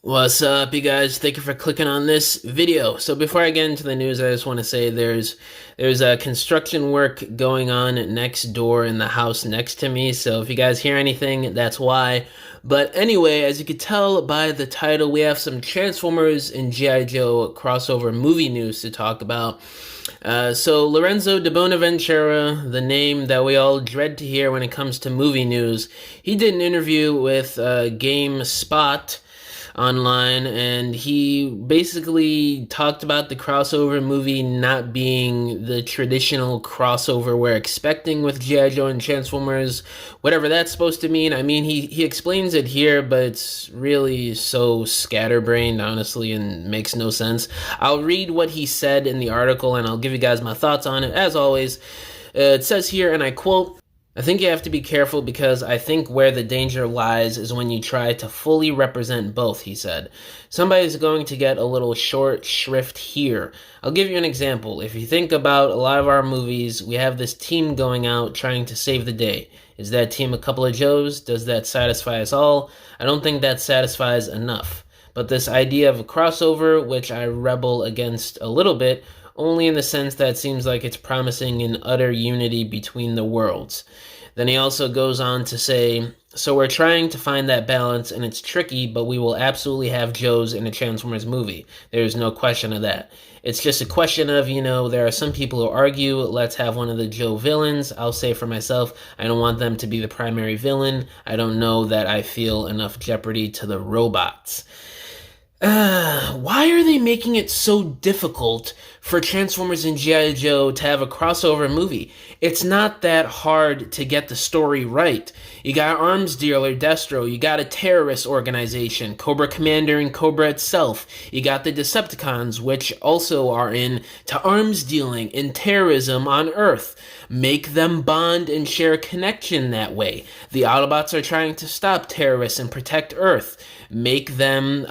What's up, you guys? Thank you for clicking on this video. So before I get into the news, I just want to say there's a construction work going on next door in the house next to me. So if you guys hear anything, that's why. But anyway, as you could tell by the title, we have some Transformers and G.I. Joe crossover movie news to talk about. So Lorenzo de Bonaventura, the name that we all dread to hear when it comes to movie news, he did an interview with GameSpot online, and he basically talked about the crossover movie not being the traditional crossover we're expecting with G.I. Joe and Transformers, whatever that's supposed to mean. I mean, he explains it here, but it's really so scatterbrained, honestly, and makes no sense. I'll read what he said in the article, and I'll give you guys my thoughts on it. As always, it says here, and I quote, "I think you have to be careful because I think where the danger lies is when you try to fully represent both," he said. "Somebody's going to get a little short shrift here. I'll give you an example. If you think about a lot of our movies, we have this team going out trying to save the day. Is that team a couple of Joes? Does that satisfy us all? I don't think that satisfies enough. But this idea of a crossover, which I rebel against a little bit, only in the sense that it seems like it's promising an utter unity between the worlds." Then he also goes on to say, "So we're trying to find that balance, and it's tricky, but we will absolutely have Joes in a Transformers movie. There's no question of that. It's just a question of, there are some people who argue, let's have one of the Joe villains. I'll say for myself, I don't want them to be the primary villain. I don't know that I feel enough jeopardy to the robots." Why are they making it so difficult for Transformers and G.I. Joe to have a crossover movie? It's not that hard to get the story right. You got arms dealer Destro, you got a terrorist organization, Cobra Commander and Cobra itself. You got the Decepticons, which also are into arms dealing and terrorism on Earth. Make them bond and share a connection that way. The Autobots are trying to stop terrorists and protect Earth. Make them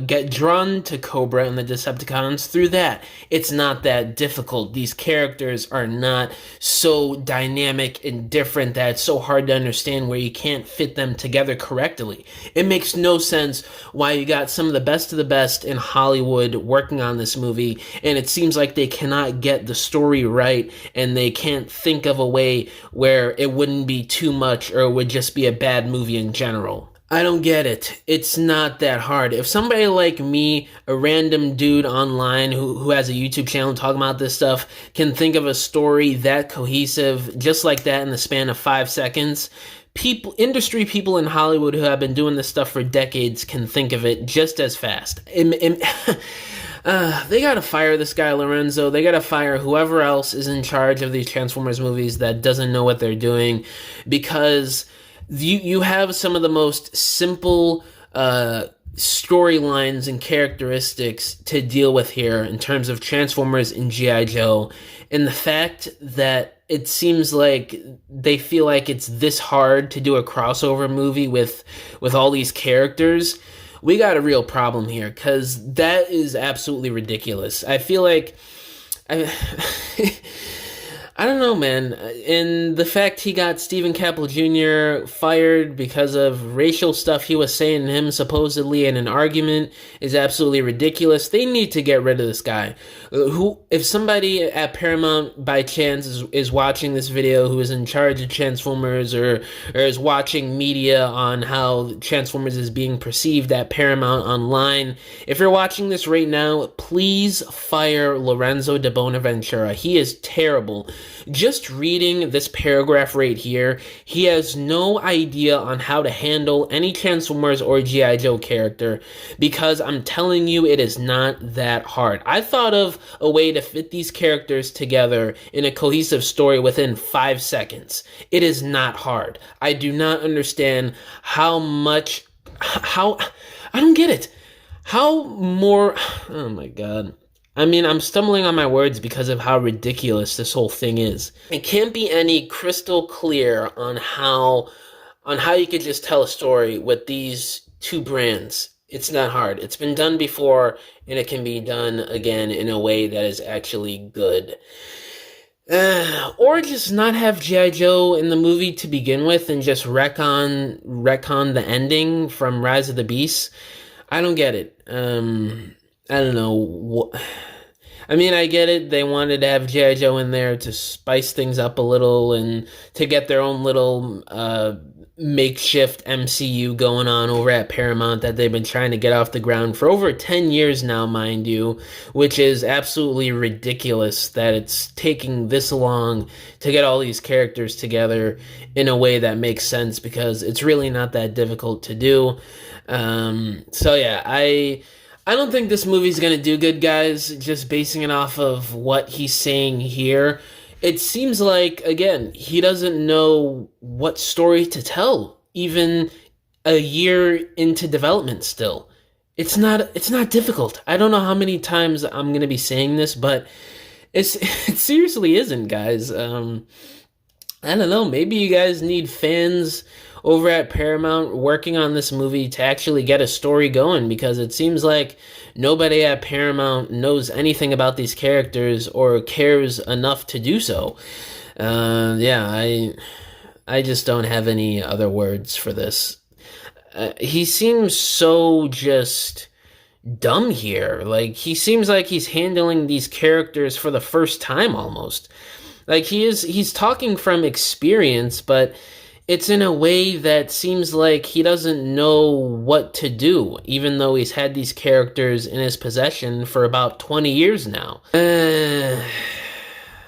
get drawn to Cobra and the Decepticons through that. It's not that difficult. These characters are not so dynamic and different that it's so hard to understand where you can't fit them together correctly. It makes no sense why you got some of the best in Hollywood working on this movie, and it seems like they cannot get the story right, and they can't think of a way where it wouldn't be too much or it would just be a bad movie in general. I don't get it. It's not that hard. If somebody like me, a random dude online who has a YouTube channel talking about this stuff, can think of a story that cohesive, just like that in the span of 5 seconds, industry people in Hollywood who have been doing this stuff for decades can think of it just as fast. They gotta fire this guy Lorenzo. They gotta fire whoever else is in charge of these Transformers movies that doesn't know what they're doing, because you have some of the most simple storylines and characteristics to deal with here in terms of Transformers and G.I. Joe, and the fact that it seems like they feel like it's this hard to do a crossover movie with all these characters. We got a real problem here, because that is absolutely ridiculous. I feel like I don't know, man. And the fact he got Stephen Caple Jr. fired because of racial stuff he was saying to him supposedly in an argument is absolutely ridiculous. They need to get rid of this guy. If somebody at Paramount by chance is watching this video, who is in charge of Transformers, or is watching media on how Transformers is being perceived at Paramount online, if you're watching this right now, please fire Lorenzo de Bonaventura. He is terrible. Just reading this paragraph right here, he has no idea on how to handle any Transformers or G.I. Joe character, because I'm telling you, it is not that hard. I thought of a way to fit these characters together in a cohesive story within 5 seconds. It is not hard. I do not understand how I don't get it. Oh my God. I mean, I'm stumbling on my words because of how ridiculous this whole thing is. It can't be any crystal clear on how you could just tell a story with these two brands. It's not hard. It's been done before, and it can be done again in a way that is actually good. Or just not have G.I. Joe in the movie to begin with and just retcon the ending from Rise of the Beasts. I don't get it. I don't know. I mean, I get it. They wanted to have G.I. Joe in there to spice things up a little and to get their own little makeshift MCU going on over at Paramount that they've been trying to get off the ground for over 10 years now, mind you, which is absolutely ridiculous that it's taking this long to get all these characters together in a way that makes sense because it's really not that difficult to do. So yeah, I don't think this movie's gonna do good, guys. Just basing it off of what he's saying here, it seems like again he doesn't know what story to tell, even a year into development. Still, it's not difficult. I don't know how many times I'm gonna be saying this, but it seriously isn't, guys. I don't know. Maybe you guys need fans over at Paramount working on this movie to actually get a story going because it seems like nobody at Paramount knows anything about these characters or cares enough to do so. Yeah, I just don't have any other words for this. He seems so just dumb here. Like he seems like he's handling these characters for the first time almost. Like he's talking from experience, but it's in a way that seems like he doesn't know what to do, even though he's had these characters in his possession for about 20 years now.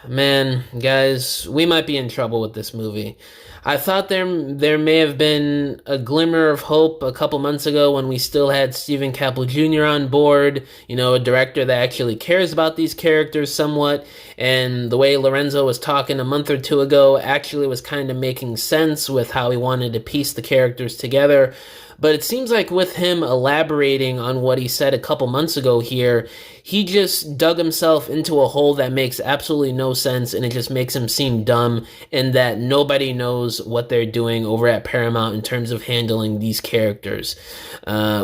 Man, guys, we might be in trouble with this movie. I thought there may have been a glimmer of hope a couple months ago when we still had Stephen Caple Jr. on board, you know, a director that actually cares about these characters somewhat, and the way Lorenzo was talking a month or two ago actually was kind of making sense with how he wanted to piece the characters together. But it seems like with him elaborating on what he said a couple months ago here, he just dug himself into a hole that makes absolutely no sense, and it just makes him seem dumb, and that nobody knows what they're doing over at Paramount in terms of handling these characters,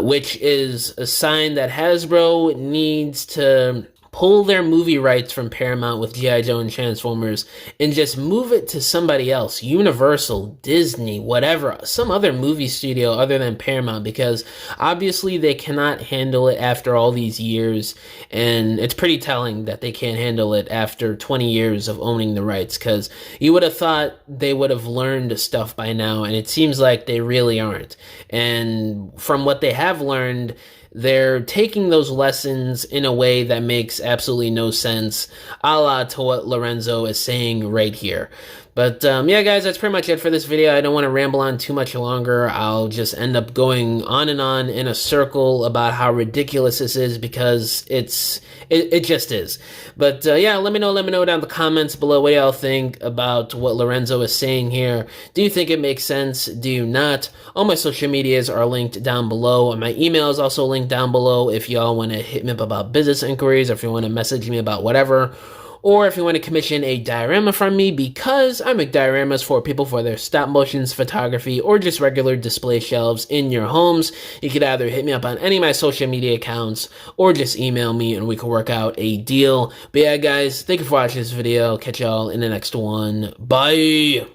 which is a sign that Hasbro needs to pull their movie rights from Paramount with G.I. Joe and Transformers and just move it to somebody else, Universal, Disney, whatever, some other movie studio other than Paramount, because obviously they cannot handle it after all these years, and it's pretty telling that they can't handle it after 20 years of owning the rights, because you would have thought they would have learned stuff by now, and it seems like they really aren't. And from what they have learned, they're taking those lessons in a way that makes absolutely no sense, a la to what Lorenzo is saying right here. But yeah, guys, that's pretty much it for this video. I don't want to ramble on too much longer. I'll just end up going on and on in a circle about how ridiculous this is because it just is. But yeah, let me know down in the comments below what y'all think about what Lorenzo is saying here. Do you think it makes sense? Do you not? All my social medias are linked down below, and my email is also linked down below if y'all want to hit me up about business inquiries, or if you want to message me about whatever, or if you want to commission a diorama from me, because I make dioramas for people for their stop motions, photography, or just regular display shelves in your homes. You could either hit me up on any of my social media accounts or just email me and we can work out a deal. But yeah, guys, thank you for watching this video. Catch y'all in the next one. Bye!